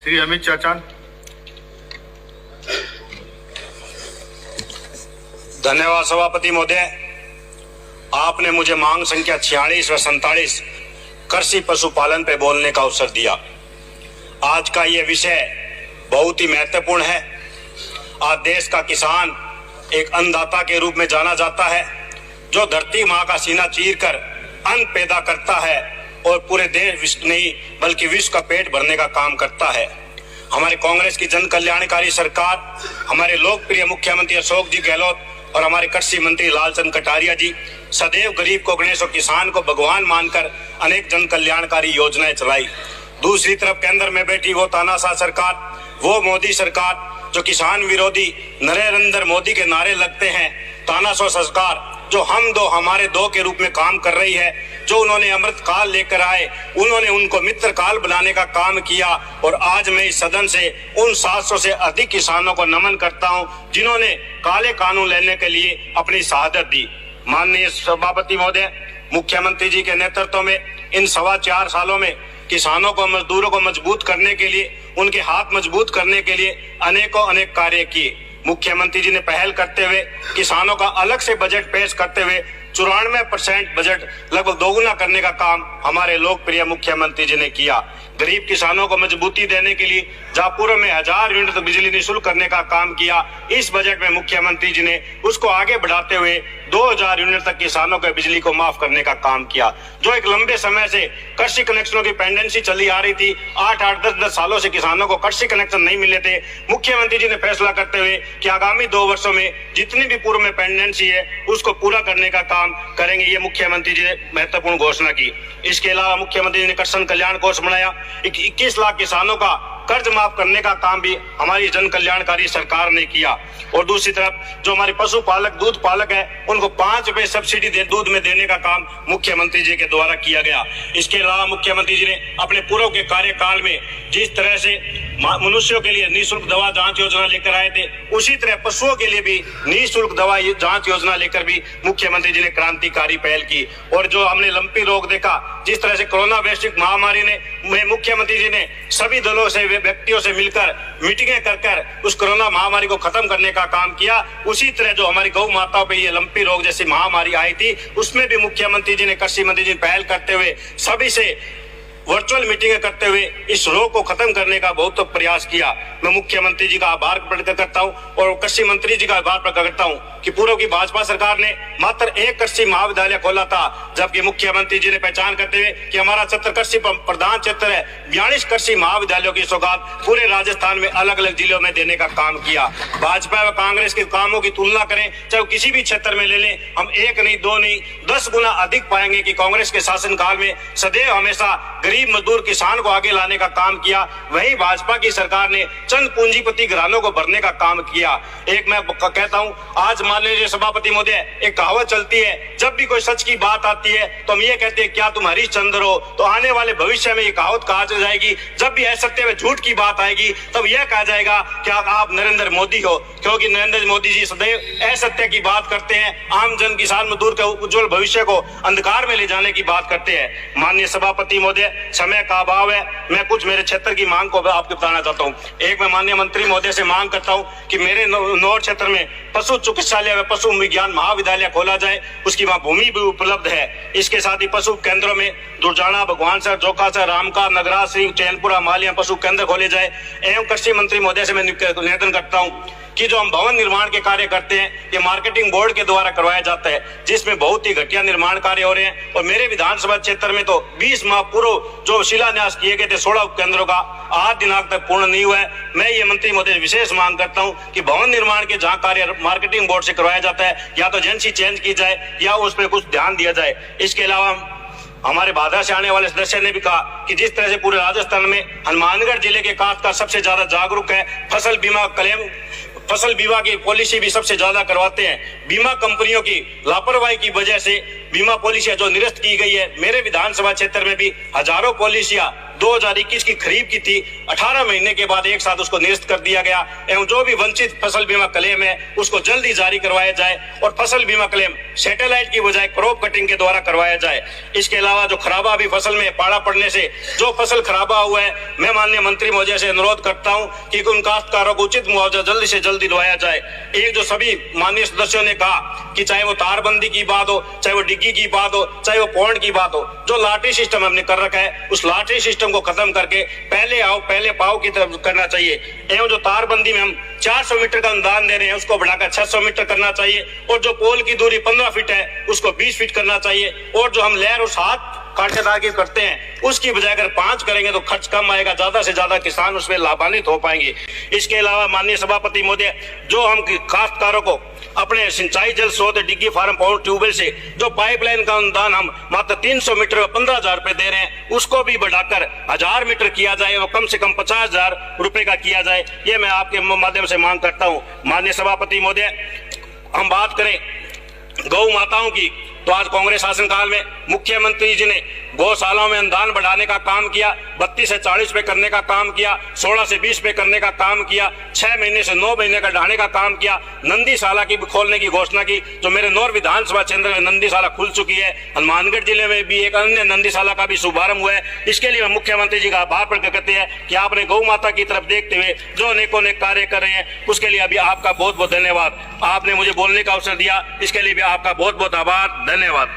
श्री अमित चाचान। धन्यवाद सभापति महोदय, आपने मुझे मांग संख्या 46 व 47 कृषि पशुपालन पे बोलने का अवसर दिया। आज का ये विषय बहुत ही महत्वपूर्ण है। आज देश का किसान एक अन्नदाता के रूप में जाना जाता है, जो धरती माँ का सीना चीरकर अन्न पैदा करता है और पूरे देश नहीं बल्कि विश्व का पेट भरने का काम करता है। हमारी कांग्रेस की जन कल्याणकारी सरकार, हमारे लोकप्रिय मुख्यमंत्री अशोक जी गहलोत और हमारे कृषि मंत्री लालचंद कटारिया जी सदैव गरीब को गणेश और किसान को भगवान मानकर अनेक जन कल्याणकारी योजनाएं चलाई। दूसरी तरफ केंद्र में बैठी वो तानाशाह सरकार, वो मोदी सरकार जो किसान विरोधी नरेंद्र मोदी के नारे लगते हैं, तानाशाह सरकार जो हम दो हमारे दो के रूप में काम कर रही है, जो उन्होंने अमृत काल लेकर आए, उन्होंने उनको मित्र काल बनाने का काम किया। और आज मैं इस सदन से उन 700 से अधिक किसानों को नमन करता हूं, जिन्होंने काले कानून लेने के लिए अपनी शहादत दी। माननीय सभापति महोदय, मुख्यमंत्री जी के नेतृत्व में इन 4.25 सालों में किसानों को, मजदूरों को मजबूत करने के लिए, उनके हाथ मजबूत करने के लिए अनेक कार्य किए। मुख्यमंत्री जी ने पहल करते हुए किसानों का अलग से बजट पेश करते हुए 94% बजट लगभग दोगुना करने का काम हमारे लोकप्रिय मुख्यमंत्री जी ने किया। गरीब किसानों को मजबूती देने के लिए जहाँ पूर्व में 1000 यूनिट बिजली निःशुल्क करने का काम किया, इस बजट में मुख्यमंत्री जी ने उसको आगे बढ़ाते हुए 2000 यूनिट तक किसानों के बिजली को माफ करने का काम किया। जो एक लंबे समय से कृषि कनेक्शनों की पेंडेंसी चली आ रही थी, 8-8, 10-10 सालों से किसानों को कृषि कनेक्शन नहीं मिले थे, मुख्यमंत्री जी ने फैसला करते हुए कि आगामी 2 वर्षों में जितनी भी पूर्व में पेंडेंसी है उसको पूरा करने का काम करेंगे। ये मुख्यमंत्री जी ने महत्वपूर्ण घोषणा की। इसके अलावा मुख्यमंत्री जी ने किसान कल्याण कोष बनाया। 21 लाख किसानों का कर्ज माफ करने का काम भी हमारी जन कल्याणकारी सरकार ने किया। और दूसरी तरफ जो हमारे पशुपालक, दूध पालक है, उनको 5 रुपए सब्सिडी दूध में देने का काम मुख्यमंत्री जी के द्वारा किया गया। इसके अलावा मुख्यमंत्री जी ने अपने पूर्व के कार्यकाल में जिस तरह से मनुष्यों के लिए निःशुल्क दवा जांच योजना लेकर आए थे, उसी तरह पशुओं के लिए भी निःशुल्क दवा जांच योजना लेकर भी मुख्यमंत्री जी ने क्रांतिकारी पहल की। और जो हमने लंपी रोग देखा, जिस तरह से कोरोना वैश्विक महामारी ने मुख्यमंत्री जी ने सभी दलों से, व्यक्तियों से मिलकर मीटिंगें कर उस कोरोना महामारी को खत्म करने का काम किया। उसी तरह जो हमारी गौ माताओं पे ये लंपी रोग जैसी महामारी आई थी, उसमें भी मुख्यमंत्री जी ने, कृषि मंत्री जी पहल करते हुए सभी से वर्चुअल मीटिंगें करते हुए इस रोग को खत्म करने का बहुत प्रयास किया। मैं मुख्यमंत्री जी का आभार प्रकट करता हूं और कृषि मंत्री जी का आभार प्रकट करता हूं कि पूर्व की भाजपा सरकार ने मात्र 1 कृषि महाविद्यालय खोला था, जबकि मुख्यमंत्री जी ने पहचान करते हुए कि हमारा क्षेत्र कृषि प्रधान क्षेत्र है, 42 कृषि महाविद्यालयों की सौगात पूरे राजस्थान में अलग अलग जिलों में देने का काम किया। भाजपा व कांग्रेस के कामों की तुलना करें, चाहे किसी भी क्षेत्र में ले लें, हम 1 नहीं 2 नहीं 10 गुना अधिक पाएंगे कि कांग्रेस के शासनकाल में सदैव हमेशा गरीब मजदूर किसान को आगे लाने का काम किया। वहीं भाजपा की सरकार ने चंद पूंजीपति घरानों को भरने का काम किया। एक मैं कहता हूं, आज मान लीजिए सभापति महोदय, एक कहावत चलती है, जब भी कोई सच की बात आती है तो हम ये कहते हैं क्या तुम हरिश्चंद्र हो, तो आने वाले भविष्य में ये कहावत कहा जाएगी, जब भी असत्य में झूठ की बात आएगी तब यह कहा जाएगा कि आप नरेंद्र मोदी हो, क्योंकि नरेंद्र मोदी जी सदैव असत्य की बात करते हैं, आम जन किसान मजदूर के उज्जवल भविष्य को अंधकार में ले जाने की बात करते हैं। माननीय सभापति महोदय, समय का अभाव है, मैं कुछ मेरे क्षेत्र की मांग को आपको बताना चाहता हूँ। एक, मैं माननीय मंत्री महोदय से मांग करता हूँ कि मेरे नौर क्षेत्र में पशु चिकित्सालय व पशु विज्ञान महाविद्यालय खोला जाए, उसकी वहाँ भूमि भी उपलब्ध है। इसके साथ ही पशु केंद्रों में दुर्जाना, भगवानसर, जोकासर, रामका, नगरा सिंह, चैनपुरा, मालिया पशु केंद्र खोले जाए। एवं कृषि मंत्री महोदय से मैं निवेदन करता हूँ कि जो हम भवन निर्माण के कार्य करते हैं, ये मार्केटिंग बोर्ड के द्वारा करवाया जाता है, जिसमें बहुत ही घटिया निर्माण कार्य हो रहे हैं। और मेरे विधानसभा क्षेत्र में तो 20 माह पूर्व जो शिलान्यास किए गए थे 16 उपकेंद्रों का, आज दिनांक तक पूर्ण नहीं हुआ है। मैं ये मंत्री महोदय विशेष मांग करता हूँ कि भवन निर्माण के जहाँ कार्य मार्केटिंग बोर्ड से करवाया जाता है, या तो एजेंसी चेंज की जाए या उस पर कुछ ध्यान दिया जाए। इसके अलावा हमारे बाधा से आने वाले सदस्य ने भी कहा कि जिस तरह से पूरे राजस्थान में हनुमानगढ़ जिले के काश्तकार सबसे ज्यादा जागरूक है, फसल बीमा क्लेम, फसल बीमा की पॉलिसी भी सबसे ज्यादा करवाते हैं। बीमा कंपनियों की लापरवाही की वजह से बीमा पॉलिसियां जो निरस्त की गई है, मेरे विधानसभा क्षेत्र में भी हजारों पॉलिसियां 2021 की खरीफ की थी, 18 महीने के बाद एक साथ उसको निरस्त कर दिया गया। एवं जो भी वंचित फसल बीमा क्लेम है उसको जल्दी जारी करवाया जाए और फसल बीमा क्लेम सैटेलाइट की बजाय क्रॉप कटिंग के द्वारा करवाया जाए। इसके अलावा जो खराबा अभी फसल में पाड़ा पड़ने से जो फसल खराबा हुआ है, मैं माननीय मंत्री महोदय से अनुरोध करता हूं कि उन काश्तकारों को उचित मुआवजा जल्दी से जल्दी दिलवाया जाए। एक जो सभी माननीय सदस्यों ने कहा कि चाहे वो तारबंदी की बात हो, चाहे वो डिग्गी की बात हो, चाहे वो पॉइंट की बात हो, जो लाटरी सिस्टम हमने कर रखा है उस लाटरी सिस्टम को खत्म करके पहले आओ पहले पाओ की तरफ करना चाहिए। एवं जो तारबंदी में हम 400 मीटर का अनुदान दे रहे हैं उसको बढ़ाकर 600 मीटर करना चाहिए और जो पोल की दूरी 15 फीट है उसको 20 फीट करना चाहिए और जो हम लहर उस हाथ कांटेदार की करते हैं उसकी बजाय अगर 5 करेंगे तो खर्च कम आएगा, ज्यादा से ज्यादा किसान उसमें लाभान्वित हो पाएंगे। इसके अलावा माननीय सभापति महोदय, जो हम काश्तकारों को अपने सिंचाई जल स्रोत डिग्गी फार्म पावर ट्यूबवेल से जो पाइपलाइन का अनुदान हम मात्र 300 मीटर में 15,000 रुपए दे रहे हैं उसको भी बढ़ाकर 1000 मीटर किया जाए और कम से कम 50,000 रुपए का किया जाए, ये मैं आपके माध्यम से मांग करता हूं। माननीय सभापति महोदय, हम बात करें गौ माताओं की तो आज कांग्रेस शासनकाल में मुख्यमंत्री जी ने गौशालाओं में अनुदान बढ़ाने का काम किया, 32 से 40 पे करने का काम किया, 16 से 20 पे करने का काम किया, 6 महीने से 9 महीने का बढ़ाने का काम किया, नंदीशाला की खोलने की घोषणा की। जो मेरे नौर विधानसभा क्षेत्र में नंदीशाला खुल चुकी है, हनुमानगढ़ जिले में भी एक अन्य नंदीशाला का भी शुभारंभ हुआ है। इसके लिए मुख्यमंत्री जी का आभार प्रकट करते हैं कि आपने गौ माता की तरफ देखते हुए जो अनेकों ने कार्य कर रहे हैं उसके लिए अभी आपका बहुत बहुत धन्यवाद। आपने मुझे बोलने का अवसर दिया, इसके लिए भी आपका बहुत बहुत आभार, धन्यवाद।